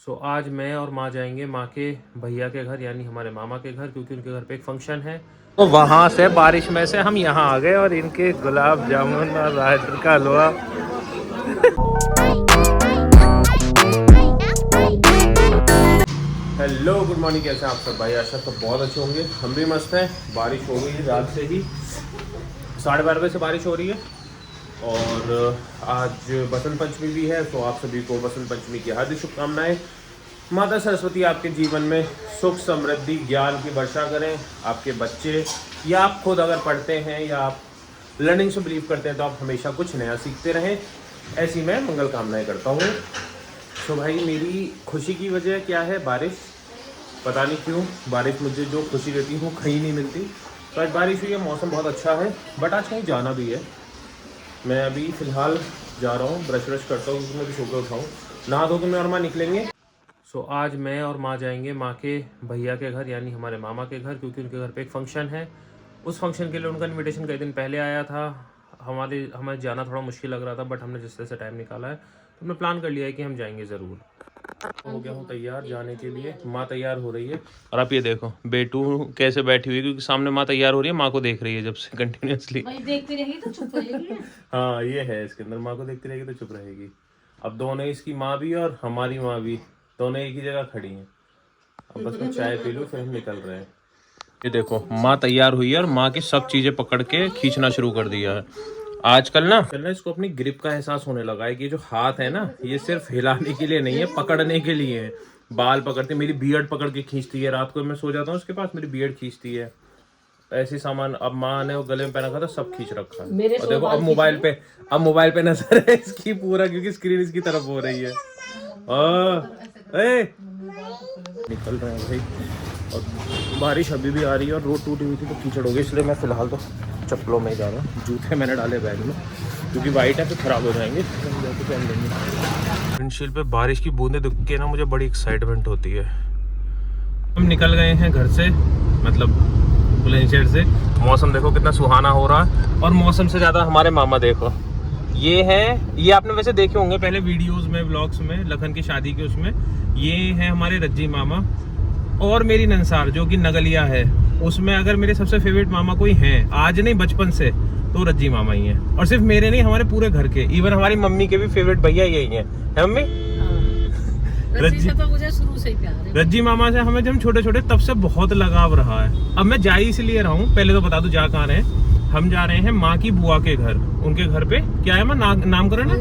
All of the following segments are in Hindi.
आज मैं और माँ जाएंगे माँ के भैया के घर यानी हमारे मामा के घर, क्योंकि उनके घर पे एक फंक्शन है। तो वहाँ से बारिश में से हम यहाँ आ गए और इनके गुलाब जामुन और राजगिर का हलवा। हेलो गुड मॉर्निंग, कैसे हैं आप सब भाई? आशा तो बहुत अच्छे होंगे, हम भी मस्त हैं। बारिश हो गई है रात से ही, 12:30 बजे से बारिश हो रही है और आज बसंत पंचमी भी है। तो आप सभी को बसंत पंचमी की हार्दिक शुभकामनाएं। माता सरस्वती आपके जीवन में सुख समृद्धि ज्ञान की वर्षा करें। आपके बच्चे या आप खुद अगर पढ़ते हैं या आप लर्निंग से बिलीव करते हैं तो आप हमेशा कुछ नया सीखते रहें, ऐसी मैं मंगल कामनाएं करता हूँ। तो भाई मेरी खुशी की वजह क्या है? बारिश। पता नहीं क्यों बारिश मुझे जो खुशी देती हूँ कहीं नहीं मिलती। तो आज बारिश हुई है, मौसम बहुत अच्छा है, बट आज कहीं जाना भी है। मैं अभी फ़िलहाल जा रहा हूँ, ब्रश करता हूँ क्योंकि मैं भी सो के उठाऊँ, नहा धो के मैं और माँ निकलेंगे। आज मैं और माँ जाएंगे माँ के भैया के घर यानी हमारे मामा के घर, क्योंकि उनके घर पे एक फ़ंक्शन है। उस फंक्शन के लिए उनका इनविटेशन कई दिन पहले आया था। हमें जाना थोड़ा मुश्किल लग रहा था, बट हमने जिस तरह से टाइम निकाला है तो हमने प्लान कर लिया है कि हम जाएंगे ज़रूर। हो गया हूँ तैयार जाने के लिए, माँ तैयार हो रही है और आप ये देखो बेटू कैसे बैठी हुई है, क्योंकि सामने माँ तैयार हो रही है, माँ को देख रही है जब से कंटिन्यूसली। देखती रहेगी तो चुप रहेगी। हाँ ये है इसके अंदर, माँ को देखती रहेगी तो चुप रहेगी। अब दोनों, इसकी माँ भी और हमारी माँ भी, दोनों एक ही जगह खड़ी हैं। अब बस मैं चाय पी लूँ फिर हम निकल रहे हैं। ये देखो माँ तैयार हुई है और माँ की सब चीज़ें पकड़ के खींचना शुरू कर दिया है। आजकल ना इसको अपनी ग्रिप का एहसास होने लगा है कि जो हाथ है ना ये सिर्फ हिलाने के लिए नहीं है, पकड़ने के लिए है। बाल पकड़ती, मेरी बियर्ड पकड़ के खींचती है, रात को मैं सो जाता हूँ उसके पास मेरी बियर्ड खींचती है। ऐसी सामान अब माँ ने वो गले में पहना था सब खींच रखा है। और देखो अब मोबाइल पे नजर है इसकी पूरा, क्योंकि स्क्रीन इसकी तरफ हो रही है। निकल रहे हैं भाई, और बारिश अभी भी आ रही है और रोड टूटी हुई थी तो कीचड़ हो गई, इसलिए मैं फ़िलहाल तो चप्पलों में ही जा रहा हूँ। जूते मैंने डाले बैग में क्योंकि वाइट है तो ख़राब हो जाएंगे, पहन लेंगे। विंडशील्ड पे बारिश की बूंदें दिख के ना मुझे बड़ी एक्साइटमेंट होती है। हम निकल गए हैं घर से, मतलब बुलंदशहर से। मौसम देखो कितना सुहाना हो रहा है, और मौसम से ज़्यादा हमारे मामा देखो ये है। ये आपने वैसे देखे होंगे पहले वीडियोस में, व्लॉग्स में, लखन की शादी के उसमें। ये है हमारे रज्जी मामा। और मेरी नंसार जो कि नगलिया है, उसमें अगर मेरे सबसे फेवरेट मामा कोई हैं आज नहीं बचपन से तो रज्जी मामा ही हैं। और सिर्फ मेरे नहीं, हमारे पूरे घर के, इवन हमारी मम्मी के भी फेवरेट भैया यही हैं, है मम्मी? रज्जी से तो मुझे शुरू से ही प्यार है। रज्जी मामा से हमें जब हम छोटे छोटे तब से बहुत लगाव रहा है। अब मैं जा ही इसलिए रहा हूँ, पहले तो बता दूं जा कहाँ रहे हैं। हम जा रहे हैं माँ की बुआ के घर। उनके घर पे क्या है माँ, नामकरण है,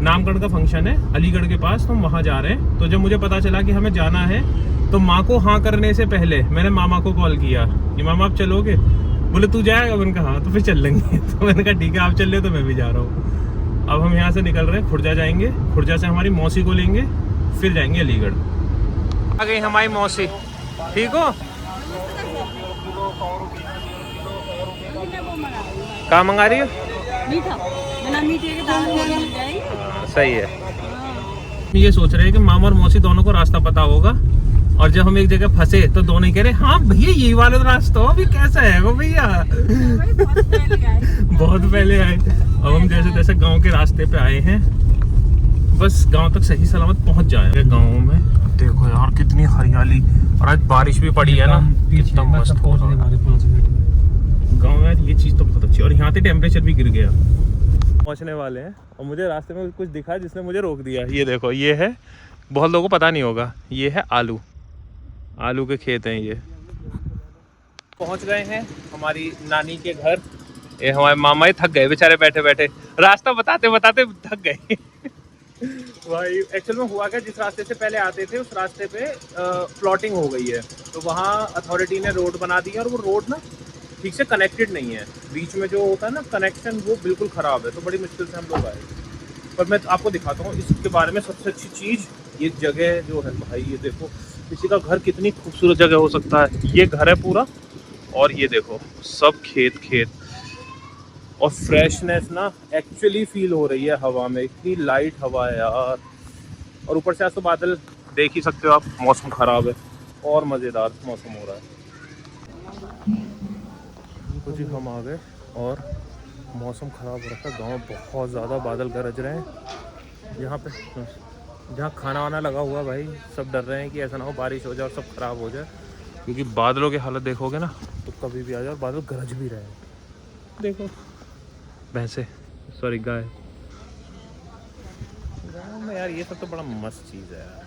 नामकरण का फंक्शन है अलीगढ़ के पास, तो हम वहाँ जा रहे हैं। तो जब मुझे पता चला कि हमें जाना है तो माँ को हाँ करने से पहले मैंने मामा को कॉल किया कि मामा आप चलोगे? बोले तू जाएगा? मैंने कहा हाँ, तो फिर चल लेंगे। तो मैंने कहा ठीक है आप चल रहे हो तो मैं भी जा रहा हूँ। अब हम यहाँ से निकल रहे हैं, खुर्जा जाएंगे, खुर्जा से हमारी मौसी को लेंगे, फिर जाएंगे अलीगढ़। आ गई हमारी मौसी, ठीक हो? क्या मंगा रही हो? मीठा, बिना मीठे के दाल मिल जाएगी। सही है। ये सोच रहे हैं कि मामा और मौसी दोनों को रास्ता पता होगा, और जब हम एक जगह फंसे तो दोनों ही कह रहे हाँ भैया ये वाला रास्ता अभी कैसा है वो भैया। बहुत पहले आए। अब हम जैसे तैसे गांव के रास्ते पे आए हैं, बस गांव तक सही सलामत पहुंच जाए। गांव में देखो यार कितनी हरियाली, और आज बारिश भी पड़ी है ना, कितना मस्त हो रहा है गाँव में। ये चीज़ तो बहुत अच्छी है, और यहाँ पे टेम्परेचर भी गिर गया। पहुँचने वाले हैं और मुझे रास्ते में कुछ दिखा जिसने मुझे रोक दिया। ये देखो, ये है, बहुत लोगों को पता नहीं होगा, ये है आलू के खेत हैं ये। पहुँच गए हैं हमारी नानी के घर। ये हमारे मामा ही थक गए बेचारे बैठे बैठे, रास्ता बताते बताते थक गए। भाई एक्चुअल में हुआ क्या, जिस रास्ते से पहले आते थे उस रास्ते पे प्लॉटिंग हो गई है, तो वहाँ अथॉरिटी ने रोड बना दी है, और वो रोड ना ठीक से कनेक्टेड नहीं है। बीच में जो होता है ना कनेक्शन, वो बिल्कुल ख़राब है, तो बड़ी मुश्किल से हम लोग आए। पर मैं आपको दिखाता हूँ इसके बारे में सबसे अच्छी चीज़, ये जगह जो है भाई, ये देखो किसी का घर कितनी खूबसूरत जगह हो सकता है। ये घर है पूरा, और ये देखो सब खेत और फ्रेशनेस ना एक्चुअली फील हो रही है हवा में, इतनी लाइट हवा है यार। और ऊपर से आज तो बादल देख ही सकते हो आप, मौसम ख़राब है और मज़ेदार मौसम हो रहा है। कुछ ही हम आ गए और मौसम ख़राब हो रखा है, गाँव बहुत ज़्यादा बादल गरज रहे हैं यहाँ पे। जहाँ खाना वाना लगा हुआ भाई, सब डर रहे हैं कि ऐसा ना हो बारिश हो जाए और सब खराब हो जाए, क्योंकि बादलों की हालत देखोगे ना तो कभी भी आ जाए, और बादल गरज भी रहे हैं। देखो भैंसे, सॉरी गाय। गाँव में यार ये सब तो बड़ा मस्त चीज़ है यार।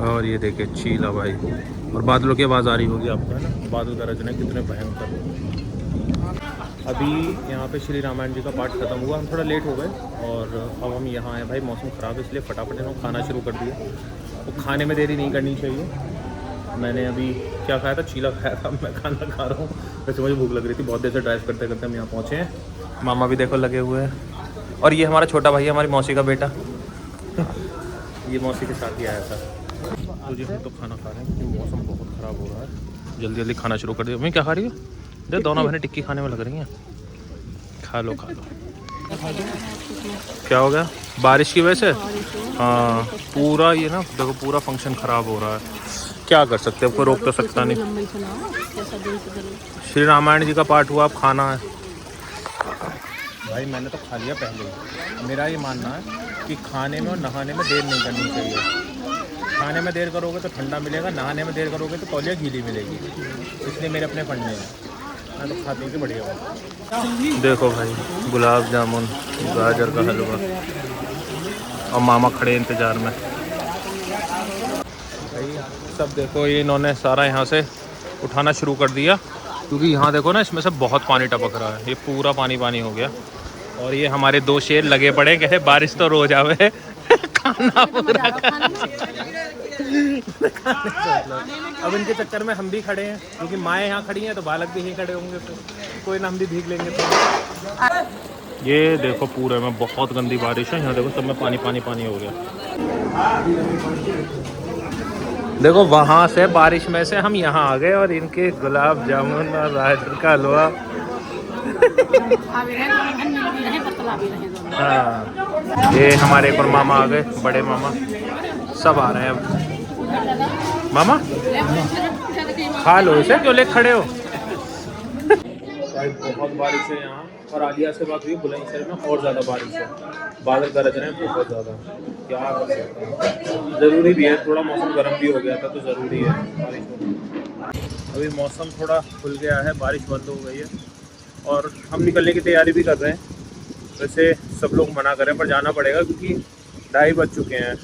और ये देखिए चीला भाई, और बादलों की आवाज़ आ रही होगी आपको, है ना, बादल गरज रहे कितने भयंकर। अभी यहाँ पे श्री रामायण जी का पाठ खत्म हुआ, हम थोड़ा लेट हो गए और अब हम यहाँ आए भाई, मौसम ख़राब है इसलिए फटाफट इन्होंने खाना शुरू कर दिया। तो खाने में देरी नहीं करनी चाहिए। मैंने अभी क्या खाया था, चीला खाया था, मैं खाना खा रहा हूँ। वैसे मुझे भूख लग रही थी, बहुत देर से ड्राइव करते करते हम यहाँ पहुँचे हैं। मामा भी देखो लगे हुए हैं, और ये हमारा छोटा भाई है, हमारी मौसी का बेटा, ये मौसी के साथ ही आया था। तो जी हम तो खाना खा रहे हैं क्योंकि मौसम बहुत ख़राब हो रहा है। जल्दी जल्दी खाना शुरू कर दिया। मैं क्या खा रही हूँ, देख दोनों बहनें टिक्की खाने में लग रही हैं। खा लो खा लो। क्या हो गया, बारिश की वजह से? हाँ पूरा ये ना देखो पूरा फंक्शन ख़राब हो रहा है, क्या कर सकते हैं, कोई रोक तो सकता नहीं। श्री रामायण जी का पाठ हुआ, अब खाना है भाई। मैंने तो खा लिया पहले ही। मेरा ये मानना है कि खाने में और नहाने में देर नहीं करनी चाहिए। खाने में देर करोगे तो ठंडा मिलेगा, नहाने में देर करोगे तो तौलिया गीली मिलेगी। इसलिए मेरे अपने पढ़ने हैं, मैं तो खाती थी बढ़िया हुआ। देखो भाई गुलाब जामुन, गाजर का हलवा, और मामा खड़े इंतज़ार में भाई। सब देखो ये इन्होंने सारा यहाँ से उठाना शुरू कर दिया, क्योंकि यहाँ देखो ना इसमें से बहुत पानी टपक रहा है, ये पूरा पानी पानी हो गया। और ये हमारे दो शेर लगे पड़े, कहते बारिश तो रोज आवे खाना पूरा अब इनके चक्कर में हम भी खड़े हैं, क्योंकि माएँ यहाँ खड़ी हैं तो बालक भी यहीं खड़े होंगे, तो कोई ना हम भी भीग लेंगे। तो ये देखो पूरे में बहुत गंदी बारिश है, यहाँ देखो सब में पानी पानी पानी हो गया। देखो वहाँ से बारिश में से हम यहाँ आ गए, और इनके गुलाब जामुन और गाजर का हलवा हाँ। ये हमारे एक और मामा आ गए, बड़े मामा सब आ रहे हैं अब। मामा खा लो इसे, क्यों ले खड़े हो। बहुत बारिश है यहाँ, और आलिया से बात हुई बुलंदशहर में और ज़्यादा बारिश है, बादल गरज रहे हैं बहुत ज़्यादा। क्या कर सकते हैं, ज़रूरी भी है, थोड़ा मौसम गर्म भी हो गया था तो ज़रूरी है बारिश होना। अभी मौसम थोड़ा खुल गया है, बारिश बंद हो गई है, और हम निकलने की तैयारी भी कर रहे हैं। वैसे सब लोग मना करें पर जाना पड़ेगा, क्योंकि 2:30 बज चुके हैं।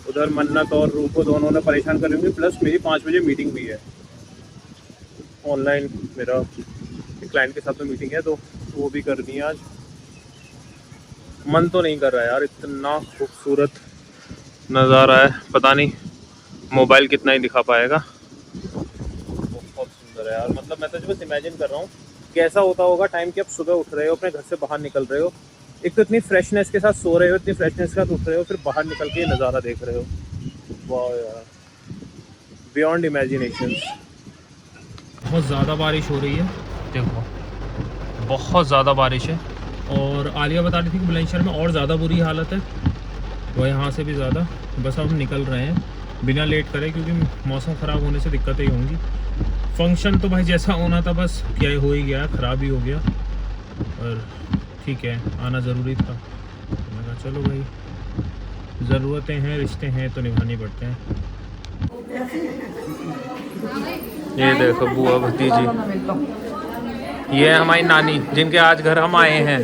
उधर मन्नत और रूपो दोनों ने परेशान करेंगे, प्लस मेरी 5 बजे मीटिंग भी है ऑनलाइन, मेरा क्लाइंट के साथ में मीटिंग है, तो वो भी करनी है आज। मन तो नहीं कर रहा है यार, इतना खूबसूरत नज़ारा है, पता नहीं मोबाइल कितना ही दिखा पाएगा। बहुत सुंदर है यार, मतलब मैं तो जो बस इमेजिन कर रहा हूँ कैसा होता होगा टाइम कि आप सुबह उठ रहे हो, अपने घर से बाहर निकल रहे हो, एक तो इतनी फ्रेशनेस के साथ सो रहे हो, इतनी फ्रेशनेस के साथ उठ रहे हो, फिर बाहर निकल के ये नज़ारा देख रहे हो। वाह यार, बियॉन्ड इमेजिनेशन। बहुत ज़्यादा बारिश हो रही है, देखो बहुत ज़्यादा बारिश है, और आलिया बता रही थी कि बुलंदशहर में और ज़्यादा बुरी हालत है, वो यहाँ से भी ज़्यादा। बस अब हम निकल रहे हैं बिना लेट करे, क्योंकि मौसम ख़राब होने से दिक्कतें ही होंगी। फंक्शन तो भाई जैसा होना था बस क्या ही हो ही गया, ख़राब ही हो गया, और ठीक है आना ज़रूरी था। मैं कहा चलो भाई, ज़रूरतें हैं, रिश्ते हैं तो निभानी पड़ते हैं। ये देखो बुआ भतीजी, ये है हमारी नानी, जिनके आज घर हम आए हैं।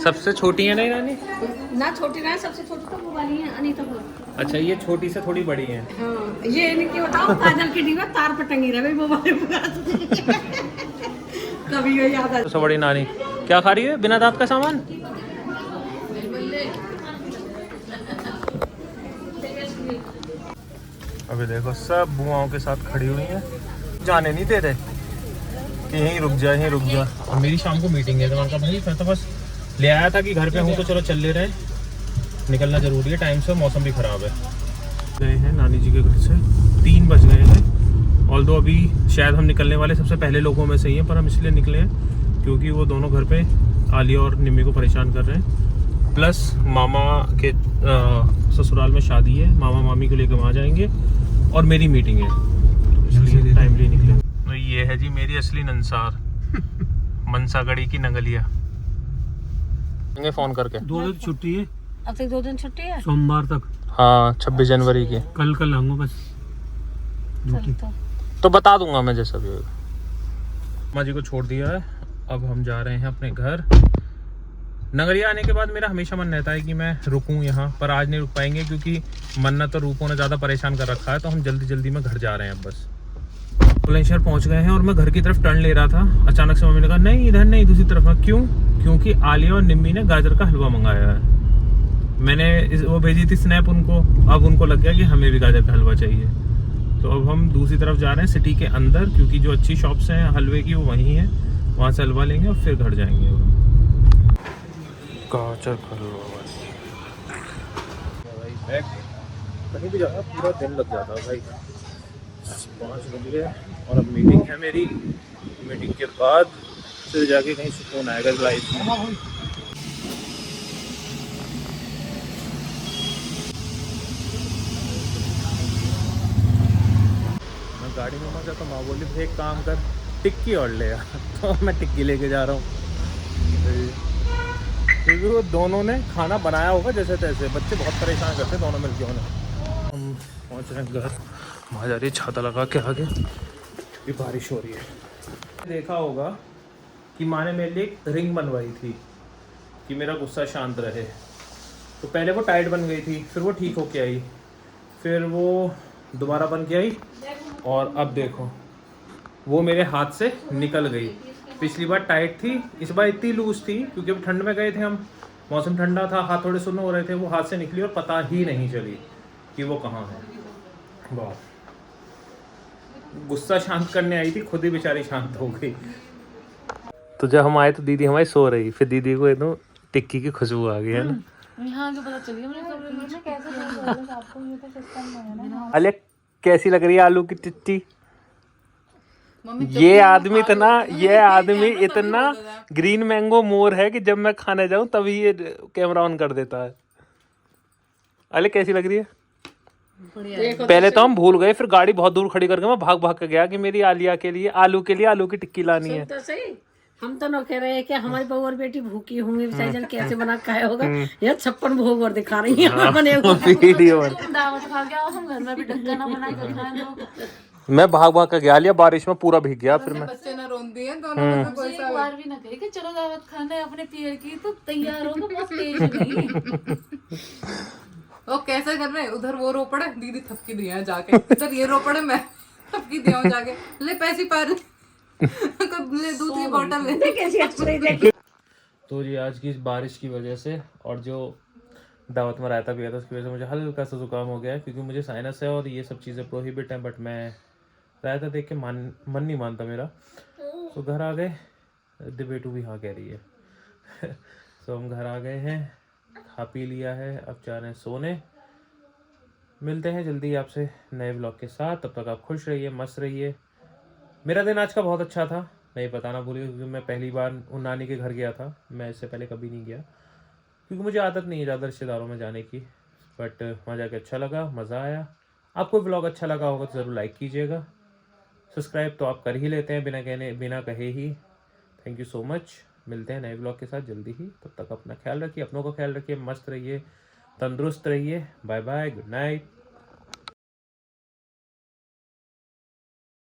सबसे छोटी है नहीं नानी? ना छोटी ना, सबसे छोटी तो वो वाली है अनीता बुआ। अच्छा ये छोटी से थोड़ी बड़ी है। हाँ, ये इनकी बताओ काजल की डीवा तार पर टंगी रहे वो वाली बुआ। कभी ये याद आ। सबसे बड़ी नानी क्या खा रही है, बिना दांत का सामान? अभी देखो सब बुआओं के साथ खड़ी हुई हैं, जाने नहीं दे रहे कि यहीं रुक जा यहीं रुक जा। और मेरी शाम को मीटिंग है, तो मैंने कहा भाई मैं तो बस ले आया था कि घर पे हूँ तो चलो चल ले रहे, निकलना ज़रूरी है टाइम से, मौसम भी ख़राब है। गए हैं नानी जी के घर से, 3 बज गए हैं, ऑल दो अभी शायद हम निकलने वाले सबसे पहले लोगों में से ही हैं, पर हम इसलिए निकले हैं क्योंकि वो दोनों घर पे आलिया और निम्मी को परेशान कर रहे हैं, प्लस मामा के ससुराल में शादी है, मामा मामी को लेकर वहाँ जाएंगे, और मेरी मीटिंग है, इसलिए टाइमली निकले। तो ये है जी मेरी असली नंसार मनसागढ़ी की नंगलिया। फ़ोन करके 2 दिन छुट्टी है, अब तक 2 दिन छुट्टी है, सोमवार तक। हाँ 26 जनवरी की। कल आऊंगा बस। तो बता दूंगा मैं जैसा भी होगा। माँ जी को छोड़ दिया है, अब हम जा रहे हैं अपने घर। नगरिया आने के बाद मेरा हमेशा मन रहता है कि मैं रुकूं यहाँ, पर आज नहीं रुक पाएंगे क्योंकि मन्नत और रूपों ने ज़्यादा परेशान कर रखा है, तो हम जल्दी जल्दी में घर जा रहे हैं अब बस। बुलंदशहर पहुँच गए हैं और मैं घर की तरफ टर्न ले रहा था, अचानक से मम्मी ने कहा नहीं इधर नहीं दूसरी तरफ है। क्यों? क्योंकि आलिया और निम्मी ने गाजर का हलवा मंगाया है। मैंने वो भेजी थी स्नैप उनको, अब उनको लग गया कि हमें भी गाजर का हलवा चाहिए। तो अब हम दूसरी तरफ जा रहे हैं सिटी के अंदर, क्योंकि जो अच्छी शॉप्स हैं हलवे की वो वहीं हैं, वहाँ से हलवा लेंगे और फिर घर जाएंगे। गाजर का हलवा भाई, कहीं भी जाना पूरा दिन लग जाता है भाई। 5 बज गए और अब मीटिंग है मेरी, मीटिंग के बाद फिर जाके कहीं सुकून आएगा लाइफ में। मैं गाड़ी में पहुंचा तो माँ बोली भाई एक काम कर टिक्की और ले आ। तो मैं टिक्की लेके जा रहा हूँ, क्योंकि वो दोनों ने खाना बनाया होगा जैसे तैसे। बच्चे बहुत परेशान करते हैं दोनों मिलकर उन्हें। हम पहुंच रहे हैं घर, वहाँ जा रही छाता लगा के आगे क्योंकि बारिश हो रही है। देखा होगा कि माँ ने मेरे लिए एक रिंग बनवाई थी कि मेरा गुस्सा शांत रहे। तो पहले वो टाइट बन गई थी, फिर वो ठीक होके आई, फिर वो दोबारा बन के आई, और अब देखो वो मेरे हाथ से निकल गई। पिछली बार टाइट थी, इस बार इतनी लूज थी क्योंकि अब ठंड में गए थे हम, मौसम ठंडा था, हाथ थोड़े सुन्न हो रहे थे, वो हाथ से निकली और पता ही नहीं चली कि वो कहाँ है। वाह, गुस्सा शांत करने आई थी, खुद ही बेचारी शांत हो गई। तो जब हम आए तो दीदी हमारी सो रही, फिर दीदी को एकदम टिक्की की खुशबू आ गई है ना। यहाँ के पता चलिए मुझे कैसे आपको ये तो सिस्टम है ना। अले कैसी लग रही है आलू की टिक्की? ये आदमी इतना ग्रीन मैंगो मोर है कि जब मैं खाने जाऊं तभी ये कैमरा ऑन कर देता है। अले कैसी लग रही है? पहले तो हम भूल गए, फिर गाड़ी बहुत दूर खड़ी करके मैं भाग भाग के गया कि मेरी आलिया के लिए आलू की टिक्की लानी है। तो सही, हम तो न कह रहे हैं कि हमारी बहू और बेटी भूखी होंगी, बेचारी कैसे बना खाया होगा। यार 56 भोग और दिखा रही है बने वीडियो दावत खा गया, हम घर में भी ढक्कन ना बना के खाए लोग। मैं भाग भाग के गया लिया, बारिश में पूरा भीग गया। फिर मैं बच्चे ना रोन दिए दोनों में से कोई एक बार भी ना कही कि चलो दावत खाना है अपने पियर की, तो तैयार होगा बहुत तेज नहीं। वो कैसे कर रहे हैं? उधर वो रो पड़े, दीदी थपकी दिया जाके, इधर ये रो पड़े, मैं थपकी दिया जाके, ले पैसे पार ले दूध की बोतल ले कैसी हंस रही देखी। तो जी आज की इस बारिश की वजह से और जो दावत में रायता पिया था उसकी वजह से मुझे हल्का सा जुकाम हो गया है, क्योंकि मुझे साइनस है और ये सब चीज़ें प्रोहिबिट हैं। बट मैं रायता देख के मन नहीं मानता मेरा। तो घर आ गए, बेटू भी हाँ कह रही है। तो हम घर आ गए हैं, खा पी लिया है, अब जा रहे हैं सोने। मिलते हैं जल्दी आपसे नए ब्लॉग के साथ, तब तक आप खुश रहिए, मस्त रहिए। मेरा दिन आज का बहुत अच्छा था, मैं ये बताना भूल गया क्योंकि मैं पहली बार उन नानी के घर गया था। मैं इससे पहले कभी नहीं गया क्योंकि मुझे आदत नहीं है ज़्यादा रिश्तेदारों में जाने की। बट वहाँ जाके अच्छा लगा, मज़ा आया। आपको ब्लॉग अच्छा लगा होगा तो ज़रूर लाइक कीजिएगा। सब्सक्राइब तो आप कर ही लेते हैं बिना कहे ही। Thank you so much. मिलते हैं नए ब्लॉग के साथ जल्दी ही, तब तक अपना ख्याल रखिए, अपनों का ख्याल रखिए, मस्त रहिए, तंदुरुस्त रहिए। Bye bye, good night.